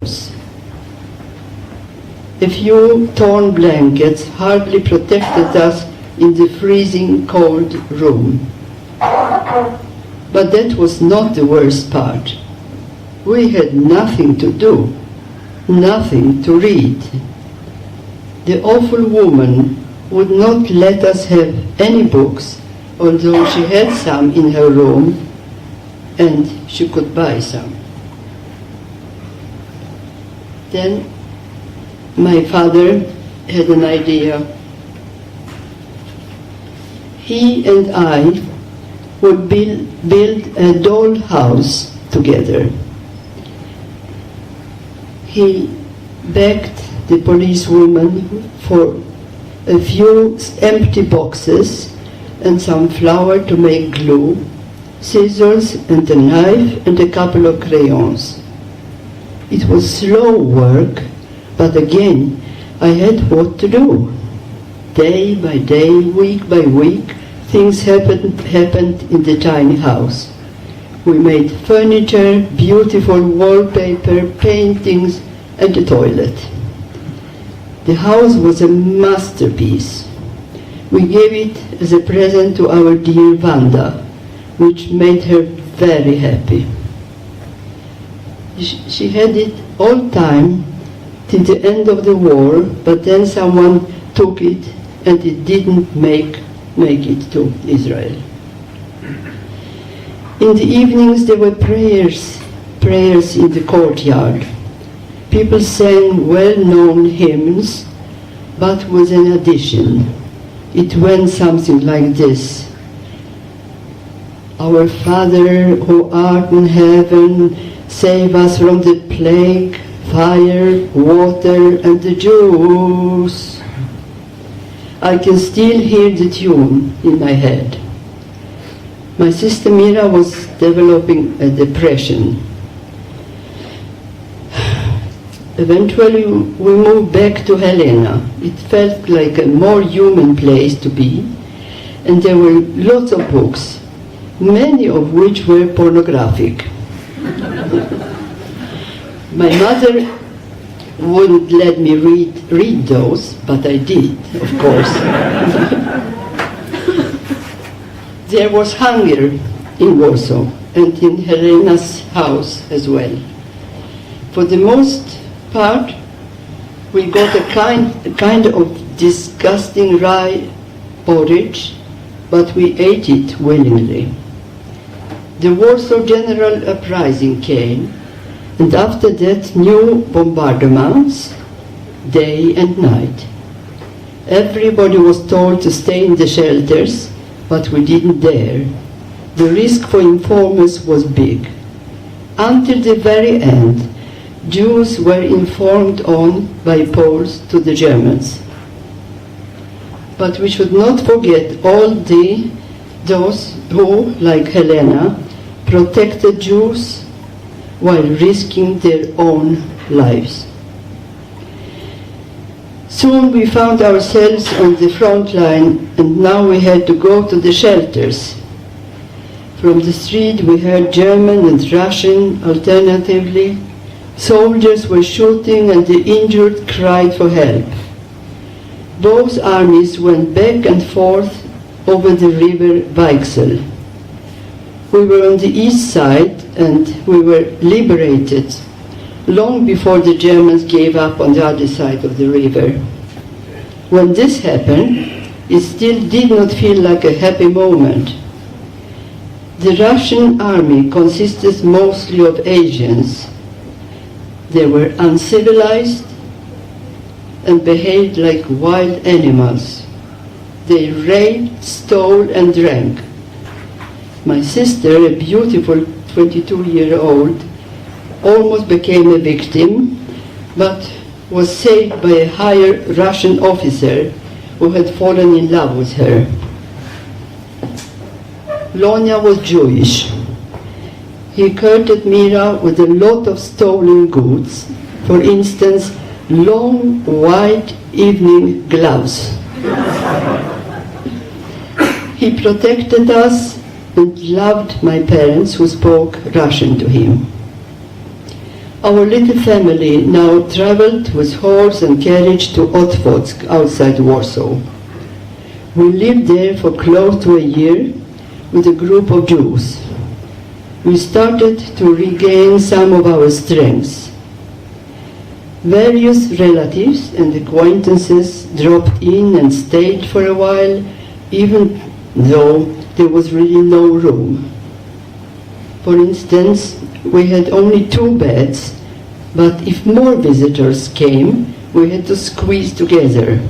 A few torn blankets hardly protected us in the freezing cold room. But that was not the worst part. We had nothing to do, nothing to read. The awful woman would not let us have any books, although she had some in her room and she could buy some. Then my father had an idea. He and I would build a doll house together. He begged the policewoman for a few empty boxes and some flour to make glue, scissors and a knife and a couple of crayons. It was slow work, but again, I had what to do. Day by day, week by week, things happened in the tiny house. We made furniture, beautiful wallpaper, paintings, and a toilet. The house was a masterpiece. We gave it as a present to our dear Wanda, which made her very happy. She had it all time till the end of the war, but then someone took it and it didn't make it to Israel. In the evenings there were prayers in the courtyard. People sang well-known hymns, but with an addition. It went something like this. Our Father who art in heaven, save us from the plague, fire, water, and the Jews. I can still hear the tune in my head. My sister Mira was developing a depression. Eventually we moved back to Helena. It felt like a more human place to be, and there were lots of books, many of which were pornographic. My mother wouldn't let me read those, but I did, of course. There was hunger in Warsaw and in Helena's house as well. For the most part, we got a kind of disgusting rye porridge, but we ate it willingly. The Warsaw General Uprising came, and after that new bombardments, day and night. Everybody was told to stay in the shelters, but we didn't dare. The risk for informers was big. Until the very end, Jews were informed on by Poles to the Germans. But we should not forget all those who, like Helena, protected Jews while risking their own lives. Soon we found ourselves on the front line, and now we had to go to the shelters. From the street we heard German and Russian alternatively. Soldiers were shooting and the injured cried for help. Both armies went back and forth over the river Weichsel. We were on the east side and we were liberated long before the Germans gave up on the other side of the river. When this happened, it still did not feel like a happy moment. The Russian army consisted mostly of Asians. They were uncivilized and behaved like wild animals. They raped, stole, and drank. My sister, a beautiful 22-year-old, almost became a victim, but was saved by a higher Russian officer who had fallen in love with her. Lonia was Jewish. He courted Mira with a lot of stolen goods, for instance, long white evening gloves. He protected us and loved my parents who spoke Russian to him. Our little family now traveled with horse and carriage to Otwock outside Warsaw. We lived there for close to a year with a group of Jews. We started to regain some of our strengths. Various relatives and acquaintances dropped in and stayed for a while, even though there was really no room. For instance, we had only 2 beds, but if more visitors came, we had to squeeze together.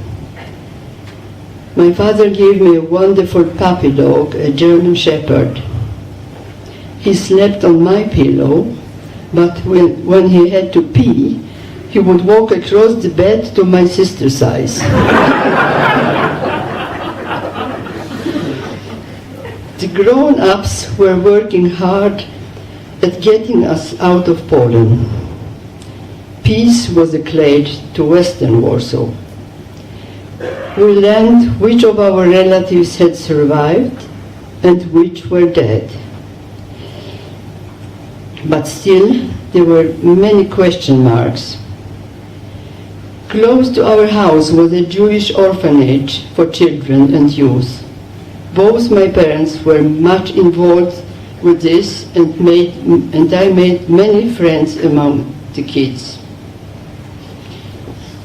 My father gave me a wonderful puppy dog, a German Shepherd. He slept on my pillow, but when he had to pee, he would walk across the bed to my sister's size. The grown-ups were working hard at getting us out of Poland. Peace was declared to Western Warsaw. We learned which of our relatives had survived and which were dead. But still, there were many question marks. Close to our house was a Jewish orphanage for children and youth. Both my parents were much involved with this and I made many friends among the kids.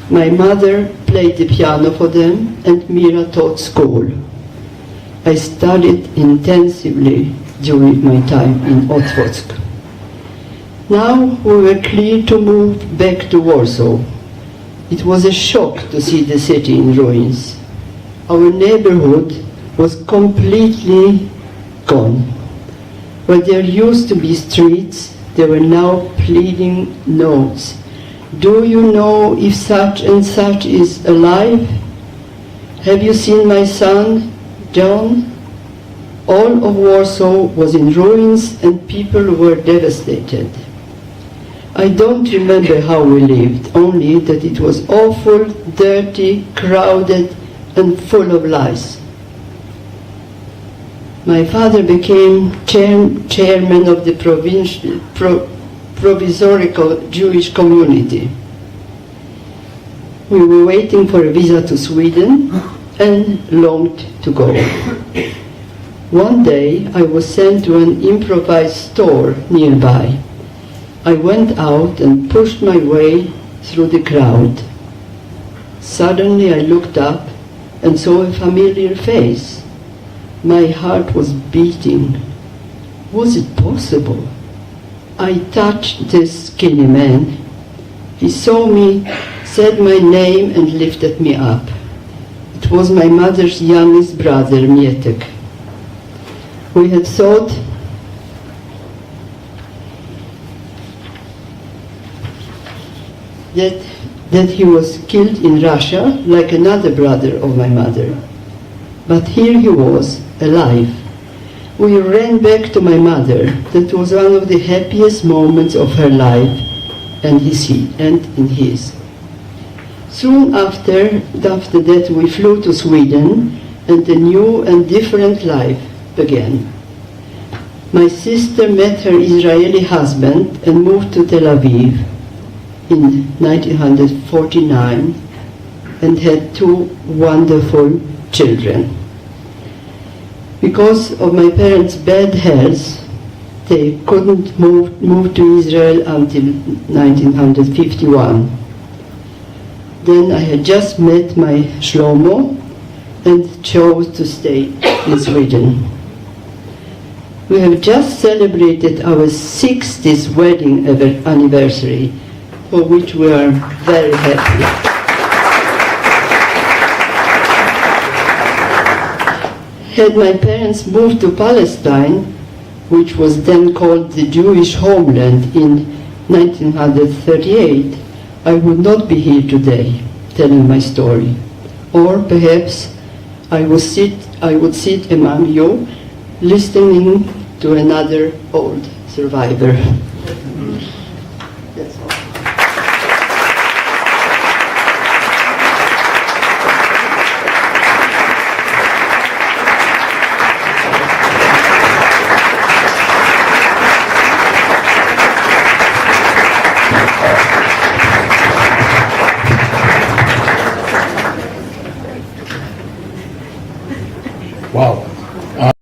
My mother played the piano for them and Mira taught school. I studied intensively during my time in Otwock. Now we were clear to move back to Warsaw. It was a shock to see the city in ruins. Our neighborhood was completely gone. Where there used to be streets, there were now pleading notes. Do you know if such and such is alive? Have you seen my son, John? All of Warsaw was in ruins and people were devastated. I don't remember how we lived, only that it was awful, dirty, crowded, and full of lies. My father became chairman of the provisorical Jewish community. We were waiting for a visa to Sweden and longed to go. One day I was sent to an improvised store nearby. I went out and pushed my way through the crowd. Suddenly I looked up and saw a familiar face. My heart was beating. Was it possible? I touched this skinny man. He saw me, said my name and lifted me up. It was my mother's youngest brother, Mietek. We had thought that he was killed in Russia, like another brother of my mother. But here he was, alive. We ran back to my mother. That was one of the happiest moments of her life and in his. Soon after that we flew to Sweden and a new and different life began. My sister met her Israeli husband and moved to Tel Aviv in 1949 and had 2 wonderful children. Because of my parents' bad health, they couldn't move to Israel until 1951. Then I had just met my Shlomo and chose to stay in Sweden. We have just celebrated our 60th wedding anniversary, for which we are very happy. Had my parents moved to Palestine, which was then called the Jewish homeland, in 1938, I would not be here today telling my story. Or perhaps I would sit among you listening to another old survivor. That's all. Wow.